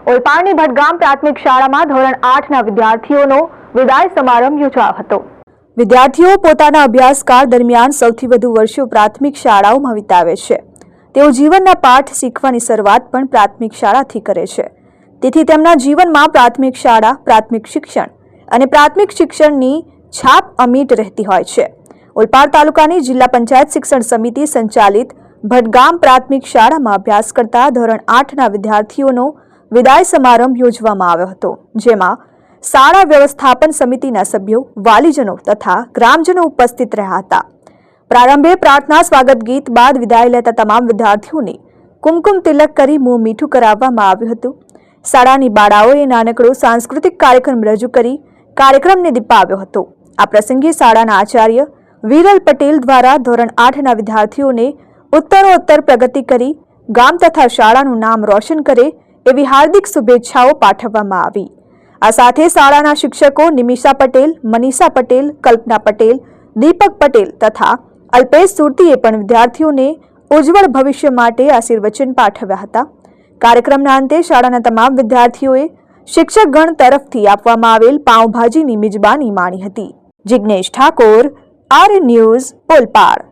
ઓલપાડની ભટગામ પ્રાથમિક શાળામાં ધોરણ 8ના વિદ્યાર્થીઓનો વિદાય સમારંભ યોજાયો હતો। વિદ્યાર્થીઓ પોતાના અભ્યાસકાળ દરમિયાન સૌથી વધુ વર્ષો પ્રાથમિક શાળાઓમાં વિતાવે છે। તેઓ જીવનના પાઠ શીખવાની શરૂઆત પણ પ્રાથમિક શાળાથી કરે છે। તેથી તેમના જીવનમાં પ્રાથમિક શાળા, પ્રાથમિક શિક્ષણ અને પ્રાથમિક શિક્ષણની છાપ અમિટ રહેતી હોય છે। ઓલપાડ તાલુકાની જિલ્લા પંચાયત શિક્ષણ સમિતિ સંચાલિત ભટગામ પ્રાથમિક શાળામાં અભ્યાસ કરતા ધોરણ 8ના વિદ્યાર્થીઓનો વિદાય સમારંભ યોજવામાં આવ્યો હતો, જેમાં શાળા વ્યવસ્થાપન સમિતિના સભ્યો, વાલીજનો તથા ગ્રામજનો ઉપસ્થિત રહ્યા હતા। પ્રારંભે પ્રાર્થના સ્વાગત ગીત બાદ વિદાય લેતા તમામ વિદ્યાર્થીઓને કુમકુમ તિલક કરી મોં મીઠું કરાવવામાં આવ્યું હતું। શાળાની બાળાઓએ નાનકડો સાંસ્કૃતિક કાર્યક્રમ રજૂ કરી કાર્યક્રમને દીપાવ્યો હતો। આ પ્રસંગે શાળાના આચાર્ય વિરલ પટેલ દ્વારા ધોરણ 8ના વિદ્યાર્થીઓને ઉત્તરોત્તર પ્રગતિ કરી ગામ તથા શાળાનું નામ રોશન કરે એવી હાર્દિક શુભેચ્છાઓ પાઠવવામાં આવી। આ સાથે શાળાના શિક્ષકો નિમિષા પટેલ, મનીષા પટેલ, કલ્પના પટેલ, દીપક પટેલ તથા અલ્પેશ સુરતીએ પણ વિદ્યાર્થીઓને ઉજ્જવળ ભવિષ્ય માટે આશીર્વચન પાઠવ્યા હતા। કાર્યક્રમના અંતે શાળાના તમામ વિદ્યાર્થીઓએ શિક્ષકગણ તરફથી આપવામાં આવેલ પાઉંભાજીની મિજબાની માણી હતી। Jignesh Thakor, R News, Olpad.